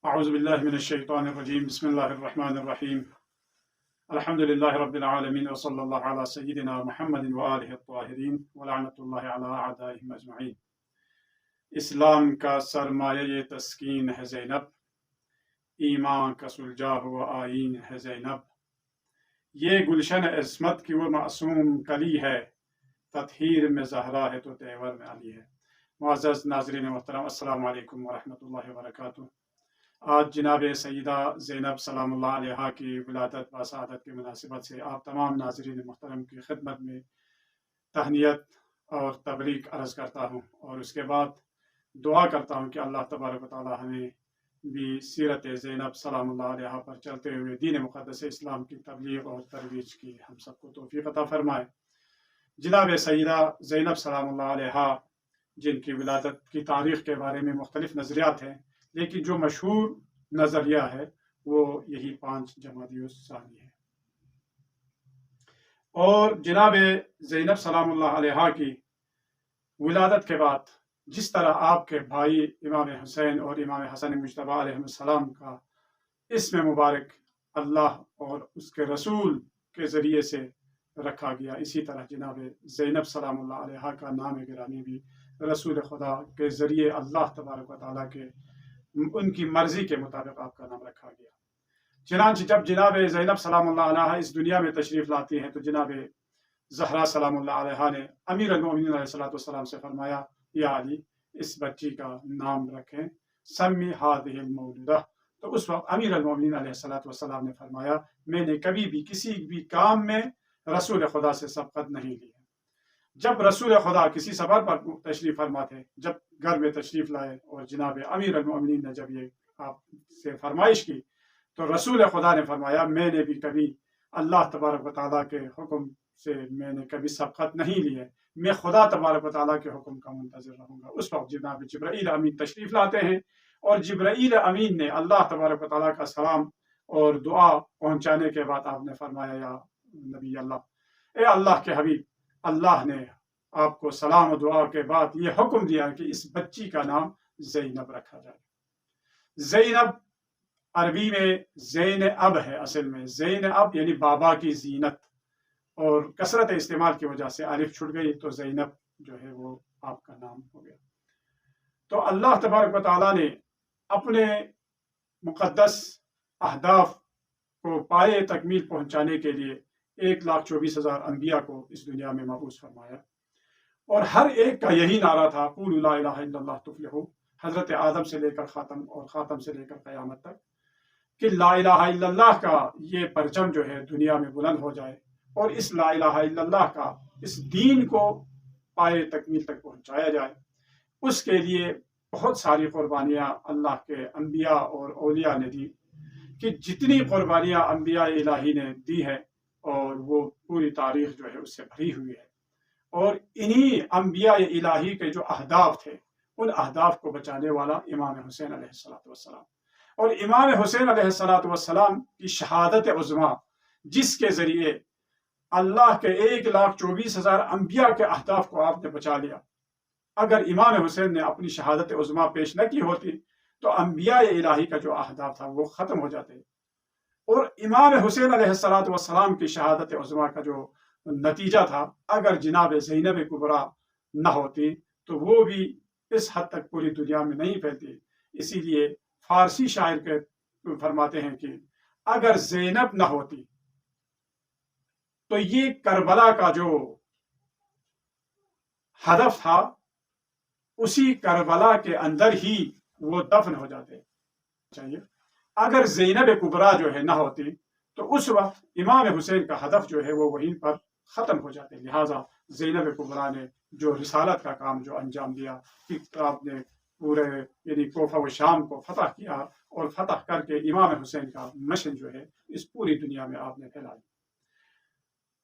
اعوذ باللہ من الشیطان الرجیم بسم اللہ الرحمن الرحیم الحمد للہ رب العالمین وصلی اللہ علی سیدنا محمد وآلہ الطاہرین ولعنۃ اللہ علی اعدائہم اجمعین۔ اسلام کا سرمایہ تسکین ہے زینب، ایمان کا سلجاہ و آئین ہے زینب، یہ گلشن عصمت کی وہ معصوم کلی ہے، تطہیر میں زہرا ہے تو تیور میں علی ہے۔ معزز ناظرین محترم، السلام علیکم ورحمۃ اللہ وبرکاتہ۔ آج جناب سیدہ زینب سلام اللہ علیھا کی ولادت و سعادت کی مناسبت سے آپ تمام ناظرین محترم کی خدمت میں تہنیت اور تبریک عرض کرتا ہوں، اور اس کے بعد دعا کرتا ہوں کہ اللہ تبارک و تعالی ہمیں بھی سیرت زینب سلام اللہ علیھا پر چلتے ہوئے دین مقدس اسلام کی تبلیغ اور ترویج کی ہم سب کو توفیق عطا فرمائے۔ جناب سیدہ زینب سلام اللہ علیھا، جن کی ولادت کی تاریخ کے بارے میں مختلف نظریات ہیں، لیکن جو مشہور نظریہ ہے وہ یہی 5 جمادی الثانی ہے۔ اور جناب زینب سلام اللہ علیھا کی ولادت کے بعد جس طرح آپ کے بھائی امام حسین اور امام حسن مجتبی علیہ السلام کا اسم مبارک اللہ اور اس کے رسول کے ذریعے سے رکھا گیا، اسی طرح جناب زینب سلام اللہ علیھا کا نام گرامی بھی رسول خدا کے ذریعے اللہ تبارک و تعالیٰ کے ان کی مرضی کے مطابق آپ کا نام رکھا گیا۔ چنانچہ جب جناب زینب سلام اللہ علیہا اس دنیا میں تشریف لاتی ہیں تو جناب زہرا سلام اللہ علیہا نے امیر المومنین علیہ السلام سے فرمایا، یا علی اس بچی کا نام رکھیں سمی ہذہ المولودہ۔ تو اس وقت امیر المومنین علیہ السلام نے فرمایا، میں نے کبھی بھی کسی بھی کام میں رسول خدا سے سبقت نہیں لی ہے۔ جب رسول خدا کسی سفر پر تشریف فرما تھے، جب گھر میں تشریف لائے اور جناب امیر المومنین نے جب یہ آپ سے فرمائش کی تو رسول خدا نے فرمایا، میں نے بھی کبھی اللہ تبارک و تعالیٰ کے حکم سے میں نے کبھی سبقت نہیں لی ہے، میں خدا تبارک و تعالیٰ کے حکم کا منتظر رہوں گا۔ اس وقت جناب جبرائیل امین تشریف لاتے ہیں اور جبرائیل امین نے اللہ تبارک و تعالیٰ کا سلام اور دعا پہنچانے کے بعد آپ نے فرمایا، یا نبی اللہ، اے اللہ کے حبیب، اللہ نے آپ کو سلام و دعا کے بعد یہ حکم دیا کہ اس بچی کا نام زینب رکھا جائے۔ زینب عربی میں زین اب ہے، اصل میں زین اب یعنی بابا کی زینت، اور کثرت استعمال کی وجہ سے الف چھٹ گئی تو زینب جو ہے وہ آپ کا نام ہو گیا۔ تو اللہ تبارک و تعالیٰ نے اپنے مقدس اہداف کو پائے تکمیل پہنچانے کے لیے 1,24,000 انبیاء کو اس دنیا میں مبعوث فرمایا، اور ہر ایک کا یہی نعرہ تھا، قولوا لا الہ الا اللہ تفلحوا، حضرت آدم سے لے کر خاتم اور خاتم سے لے کر قیامت تک، کہ لا الہ الا اللہ کا یہ پرچم جو ہے دنیا میں بلند ہو جائے، اور اس لا الہ الا اللہ کا اس دین کو پائے تکمیل تک پہنچایا جائے۔ اس کے لیے بہت ساری قربانیاں اللہ کے انبیاء اور اولیاء نے دی، کہ جتنی قربانیاں انبیاء الہی نے دی ہیں اور وہ پوری تاریخ جو ہے اس سے بھری ہوئی ہے، اور انہی انبیاء الہی کے جو اہداف تھے ان اہداف کو بچانے والا امام حسین علیہ السلام، اور امام حسین علیہ السلام کی شہادت عظمیٰ، جس کے ذریعے اللہ کے 1,24,000 انبیاء کے اہداف کو آپ نے بچا لیا۔ اگر امام حسین نے اپنی شہادت عظمیٰ پیش نہ کی ہوتی تو انبیاء الہی کا جو اہداف تھا وہ ختم ہو جاتے، اور امام حسین علیہ السلام کی شہادت عظمیٰ کا جو نتیجہ تھا، اگر جناب زینب کبری نہ ہوتی تو وہ بھی اس حد تک پوری دنیا میں نہیں پھیلتی۔ اسی لیے فارسی شاعر کے فرماتے ہیں کہ اگر زینب نہ ہوتی تو یہ کربلا کا جو ہدف تھا اسی کربلا کے اندر ہی وہ دفن ہو جاتے چاہیے۔ اگر زینب کبری جو ہے نہ ہوتی تو اس وقت امام حسین کا ہدف جو ہے وہ وہیں پر ختم ہو جاتے۔ لہٰذا زینب کبری نے جو رسالت کا کام جو انجام دیا، کہ آپ نے پورے یعنی کوفہ و شام کو فتح کیا، اور فتح کر کے امام حسین کا مشن جو ہے اس پوری دنیا میں آپ نے پھیلائی۔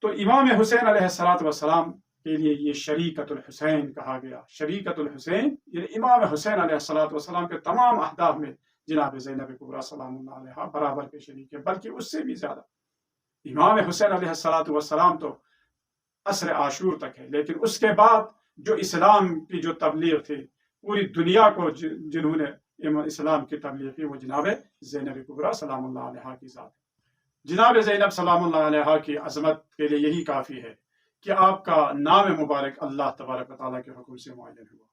تو امام حسین علیہ السلام کے لیے یہ شریکت الحسین کہا گیا۔ شریکت الحسین یعنی امام حسین علیہ السلام کے تمام اہداف میں جناب زینب کبری سلام اللہ علیہا برابر کے شریک ہے، بلکہ اس سے بھی زیادہ۔ امام حسین علیہ السلام تو عصر عاشور تک ہے، لیکن اس کے بعد جو اسلام کی جو تبلیغ تھی، پوری دنیا کو جنہوں نے اسلام کی تبلیغ کی وہ جناب زینب کبریٰ سلام اللہ علیہ کی ذات ہے۔ جناب زینب سلام اللہ علیہ کی عظمت کے لیے یہی کافی ہے کہ آپ کا نام مبارک اللہ تبارک و تعالیٰ کے حکم سے معین ہوا،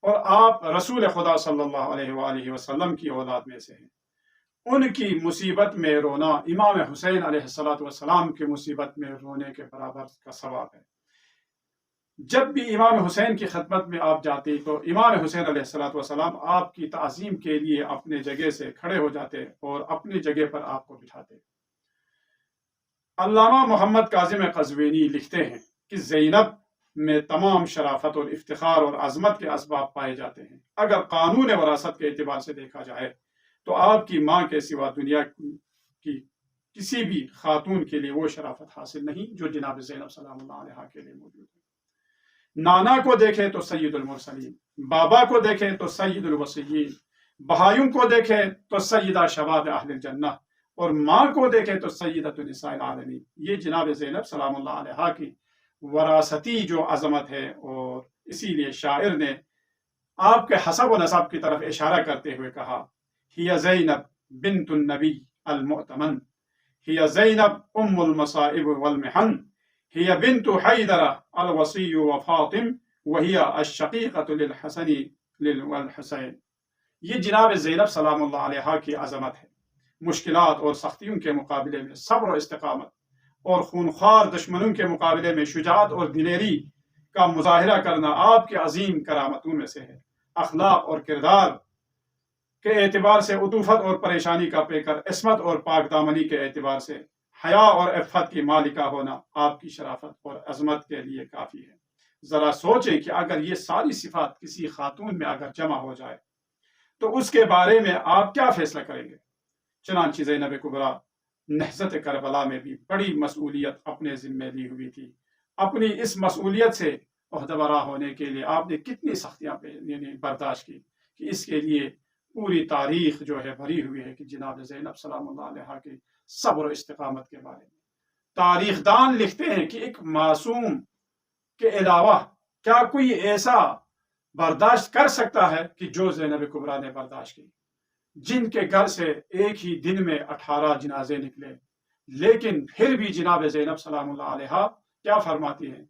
اور آپ رسول خدا صلی اللہ علیہ وآلہ وسلم کی اولاد میں سے ہیں۔ ان کی مصیبت میں رونا امام حسین علیہ السلام کی مصیبت میں رونے کے برابر کا ثواب ہے۔ جب بھی امام حسین کی خدمت میں آپ جاتے تو امام حسین علیہ السلام آپ کی تعظیم کے لیے اپنے جگہ سے کھڑے ہو جاتے اور اپنی جگہ پر آپ کو بٹھاتے۔ علامہ محمد کاظم قزوینی لکھتے ہیں کہ زینب میں تمام شرافت اور افتخار اور عظمت کے اسباب پائے جاتے ہیں۔ اگر قانون وراثت کے اعتبار سے دیکھا جائے تو آپ کی ماں کے سوا دنیا کی کسی بھی خاتون کے لیے وہ شرافت حاصل نہیں جو جناب زینب سلام اللہ علیہ کے لیے موجود ہے۔ نانا کو دیکھیں تو سید المرسلین، بابا کو دیکھیں تو سید الوصیین، بہائیوں کو دیکھیں تو سیدہ شباب اہل الجنہ، اور ماں کو دیکھیں تو سیدۃ النساء العالمین۔ یہ جناب زینب سلام اللہ علیہ کی وراثتی جو عظمت ہے، اور اسی لیے شاعر نے آپ کے حسب و نسب کی طرف اشارہ کرتے ہوئے کہا، ہی زینب بنت النبی المؤتمن، ہی زینب ام المصائب والمحن، ہی بنت حیدر الوصی وفاطم وہی الشقیقۃ للحسن والحسین۔ یہ جناب زینب سلام اللہ علیہ کی عظمت ہے۔ مشکلات اور سختیوں کے مقابلے میں صبر و استقامت، اور خونخوار دشمنوں کے مقابلے میں شجاعت اور دلیری کا مظاہرہ کرنا آپ کے عظیم کرامتوں میں سے ہے۔ اخلاق اور کردار کے اعتبار سے عطوفت اور پریشانی کا پیکر، عصمت اور پاک دامنی کے اعتبار سے حیا اور عفت کی مالکہ ہونا آپ کی شرافت اور عظمت کے لیے کافی ہے۔ ذرا سوچیں کہ اگر یہ ساری صفات کسی خاتون میں اگر جمع ہو جائے تو اس کے بارے میں آپ کیا فیصلہ کریں گے؟ چنانچہ زینب کبریٰ نہضت کربلا میں بھی بڑی مسئولیت اپنے ذمہ لی ہوئی تھی۔ اپنی اس مسئولیت سے عہدہ ہونے کے لیے آپ نے کتنی سختیاں برداشت کی کہ اس کے لیے پوری تاریخ جو ہے بھری ہوئی ہے کہ جناب زینب سلام اللہ علیہ کے صبر و استقامت کے بارے میں۔ تاریخ دان لکھتے ہیں کہ ایک معصوم کے علاوہ کیا کوئی ایسا برداشت کر سکتا ہے کہ جو زینب کبریٰ نے برداشت کی، جن کے گھر سے ایک ہی دن میں 18 جنازے نکلے، لیکن پھر بھی جناب زینب سلام اللہ علیہ کیا فرماتی ہیں،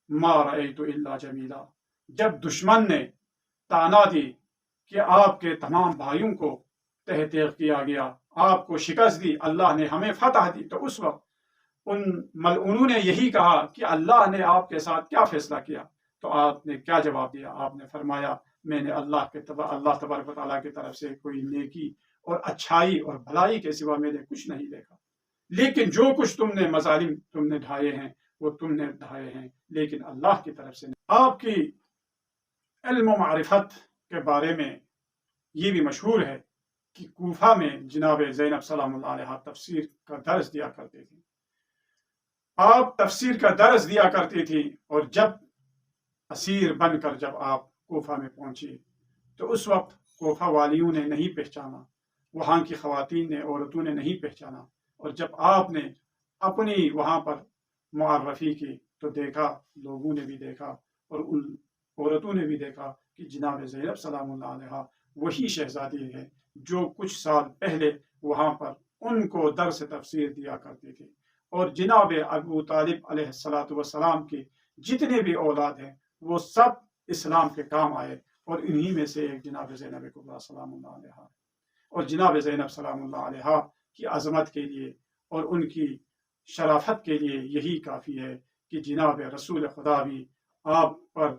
ما رأیت الا جمیلا۔ جب دشمن نے تانا دی کہ آپ کے تمام بھائیوں کو تہ تیغ کیا گیا، آپ کو شکست دی، اللہ نے ہمیں فتح دی، تو اس وقت ان ملعونوں نے یہی کہا کہ اللہ نے آپ کے ساتھ کیا فیصلہ کیا؟ تو آپ نے کیا جواب دیا؟ آپ نے فرمایا، میں نے اللہ تبارک و تعالیٰ کی طرف سے کوئی نیکی اور اچھائی اور بھلائی کے سوا میں نے کچھ نہیں دیکھا، لیکن جو کچھ تم نے مظالم تم نے ڈھائے ہیں وہ تم نے ڈھائے ہیں، لیکن اللہ کی طرف سے نہیں۔ آپ کی علم و معرفت کے بارے میں یہ بھی مشہور ہے کہ کوفہ میں جناب زینب سلام اللہ علیہ تفسیر کا درس دیا کرتے تھے۔ آپ تفسیر کا درس دیا کرتی تھی، اور جب اسیر بن کر جب آپ کوفہ میں پہنچی تو اس وقت کوفہ والیوں نے نہیں پہچانا، وہاں کی خواتین نے، عورتوں نے نہیں پہچانا، اور جب آپ نے اپنی وہاں پر معرفی کی تو دیکھا، لوگوں نے بھی دیکھا اور ان عورتوں نے بھی دیکھا کہ جناب زینب سلام اللہ علیہ وہی شہزادی ہے جو کچھ سال پہلے وہاں پر ان کو درس تفسیر دیا کرتی تھی۔ اور جناب ابو طالب علیہ السلام کی جتنے بھی اولاد ہیں وہ سب اسلام کے کام آئے، اور انہی میں سے ایک جناب زینب کبریٰ سلام اللہ علیہ۔ اور جناب زینب سلام اللہ علیہ کی عظمت کے لیے اور ان کی شرافت کے لیے یہی کافی ہے کہ جناب رسول خدا بھی آپ پر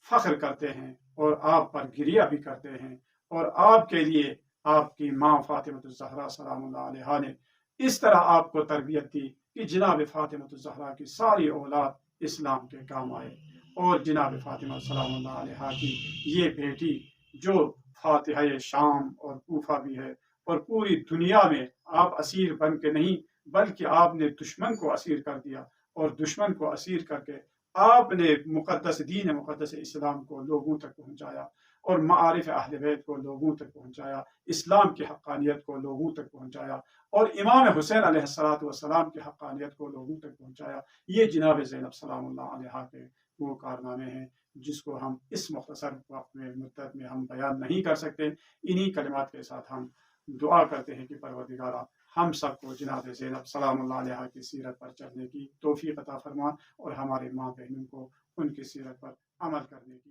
فخر کرتے ہیں اور آپ پر گریہ بھی کرتے ہیں، اور آپ کے لیے آپ کی ماں فاطمہ الزہرا سلام اللہ علیہ نے اس طرح آپ کو تربیت دی کہ جناب فاطمہ الزہرا کی ساری اولاد اسلام کے کام آئے، اور جناب فاطمہ سلام اللہ علیہ کی یہ بیٹی جو فاتحہ شام اور کوفہ بھی ہے، اور پوری دنیا میں آپ اسیر بن کے نہیں بلکہ آپ نے دشمن کو اسیر کر دیا، اور دشمن کو اسیر کر کے آپ نے مقدس دین مقدس اسلام کو لوگوں تک پہنچایا، اور معارف اہل بیت کو لوگوں تک پہنچایا، اسلام کی حقانیت کو لوگوں تک پہنچایا، اور امام حسین علیہ السلام کی حقانیت کو لوگوں تک پہنچایا۔ یہ جناب زینب سلام اللہ علیہ کے وہ کارنامے ہیں جس کو ہم اس مختصر وقت میں مدت میں ہم بیان نہیں کر سکتے۔ انہی کلمات کے ساتھ ہم دعا کرتے ہیں کہ پروردگارہ ہم سب کو جناب زینب سلام اللہ علیہ کی سیرت پر چلنے کی توفیق عطا فرما، اور ہمارے ماں بہنوں کو ان کی سیرت پر عمل کرنے کی